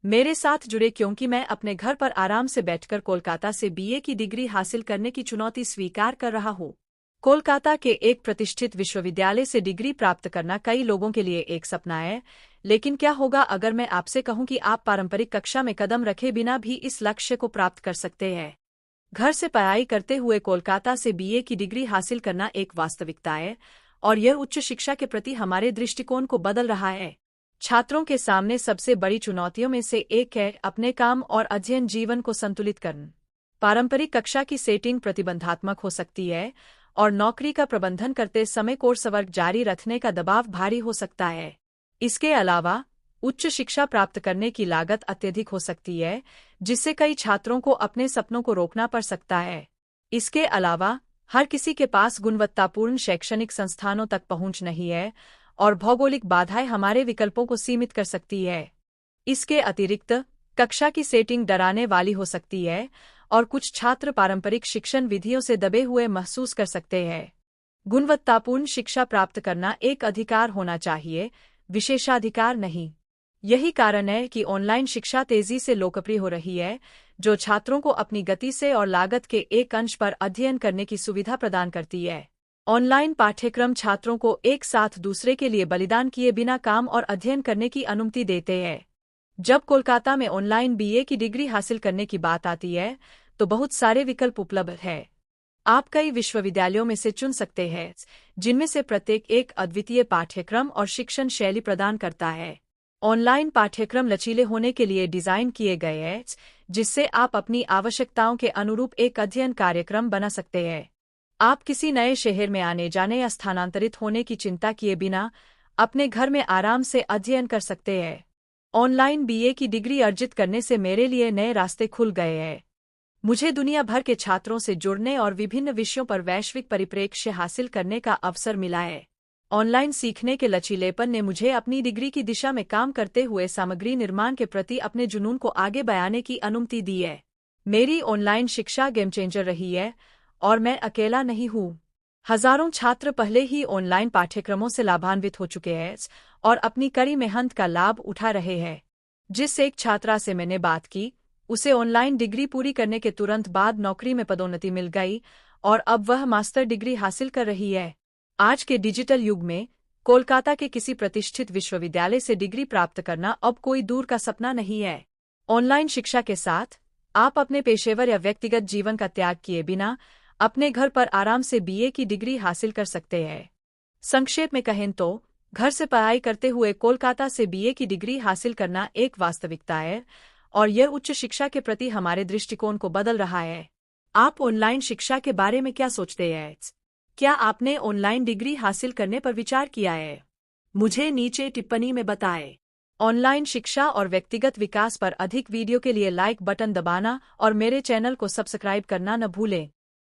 मेरे साथ जुड़े क्योंकि मैं अपने घर पर आराम से बैठकर कोलकाता से बीए की डिग्री हासिल करने की चुनौती स्वीकार कर रहा हूँ। कोलकाता के एक प्रतिष्ठित विश्वविद्यालय से डिग्री प्राप्त करना कई लोगों के लिए एक सपना है, लेकिन क्या होगा अगर मैं आपसे कहूं कि आप पारंपरिक कक्षा में कदम रखे बिना भी इस लक्ष्य को प्राप्त कर सकते हैं। घर से पढ़ाई करते हुए कोलकाता से बीए की डिग्री हासिल करना एक वास्तविकता है, और यह उच्च शिक्षा के प्रति हमारे दृष्टिकोण को बदल रहा है। छात्रों के सामने सबसे बड़ी चुनौतियों में से एक है अपने काम और अध्ययन जीवन को संतुलित करना। पारंपरिक कक्षा की सेटिंग प्रतिबंधात्मक हो सकती है, और नौकरी का प्रबंधन करते समय कोर्सवर्क जारी रखने का दबाव भारी हो सकता है। इसके अलावा उच्च शिक्षा प्राप्त करने की लागत अत्यधिक हो सकती है, जिससे कई छात्रों को अपने सपनों को रोकना पड़ सकता है। इसके अलावा हर किसी के पास गुणवत्तापूर्ण शैक्षणिक संस्थानों तक पहुंच नहीं है, और भौगोलिक बाधाएं हमारे विकल्पों को सीमित कर सकती है। इसके अतिरिक्त कक्षा की सेटिंग डराने वाली हो सकती है, और कुछ छात्र पारंपरिक शिक्षण विधियों से दबे हुए महसूस कर सकते हैं। गुणवत्तापूर्ण शिक्षा प्राप्त करना एक अधिकार होना चाहिए, विशेषाधिकार नहीं। यही कारण है कि ऑनलाइन शिक्षा तेजी से लोकप्रिय हो रही है, जो छात्रों को अपनी गति से और लागत के एक अंश पर अध्ययन करने की सुविधा प्रदान करती है। ऑनलाइन पाठ्यक्रम छात्रों को एक साथ दूसरे के लिए बलिदान किए बिना काम और अध्ययन करने की अनुमति देते हैं। जब कोलकाता में ऑनलाइन बीए की डिग्री हासिल करने की बात आती है, तो बहुत सारे विकल्प उपलब्ध हैं। आप कई विश्वविद्यालयों में से चुन सकते हैं, जिनमें से प्रत्येक एक अद्वितीय पाठ्यक्रम और शिक्षण शैली प्रदान करता है। ऑनलाइन पाठ्यक्रम लचीले होने के लिए डिजाइन किए गए हैं, जिससे आप अपनी आवश्यकताओं के अनुरूप एक अध्ययन कार्यक्रम बना सकते हैं। आप किसी नए शहर में आने जाने या स्थानांतरित होने की चिंता किए बिना अपने घर में आराम से अध्ययन कर सकते हैं। ऑनलाइन बीए की डिग्री अर्जित करने से मेरे लिए नए रास्ते खुल गए हैं। मुझे दुनिया भर के छात्रों से जुड़ने और विभिन्न विषयों पर वैश्विक परिप्रेक्ष्य हासिल करने का अवसर मिला है। ऑनलाइन सीखने के लचीलेपन ने मुझे अपनी डिग्री की दिशा में काम करते हुए सामग्री निर्माण के प्रति अपने जुनून को आगे बढ़ाने की अनुमति दी है। मेरी ऑनलाइन शिक्षा गेम चेंजर रही है, और मैं अकेला नहीं हूँ। हजारों छात्र पहले ही ऑनलाइन पाठ्यक्रमों से लाभान्वित हो चुके हैं और अपनी कड़ी मेहनत का लाभ उठा रहे हैं। जिस एक छात्रा से मैंने बात की, उसे ऑनलाइन डिग्री पूरी करने के तुरंत बाद नौकरी में पदोन्नति मिल गई, और अब वह मास्टर डिग्री हासिल कर रही है। आज के डिजिटल युग में कोलकाता के किसी प्रतिष्ठित विश्वविद्यालय से डिग्री प्राप्त करना अब कोई दूर का सपना नहीं है। ऑनलाइन शिक्षा के साथ आप अपने पेशेवर या व्यक्तिगत जीवन का त्याग किए बिना अपने घर पर आराम से बीए की डिग्री हासिल कर सकते हैं। संक्षेप में कहें तो, घर से पढ़ाई करते हुए कोलकाता से बीए की डिग्री हासिल करना एक वास्तविकता है, और यह उच्च शिक्षा के प्रति हमारे दृष्टिकोण को बदल रहा है। आप ऑनलाइन शिक्षा के बारे में क्या सोचते हैं? क्या आपने ऑनलाइन डिग्री हासिल करने पर विचार किया है? मुझे नीचे टिप्पणी में बताएं। ऑनलाइन शिक्षा और व्यक्तिगत विकास पर अधिक वीडियो के लिए लाइक बटन दबाना और मेरे चैनल को सब्सक्राइब करना न भूलें।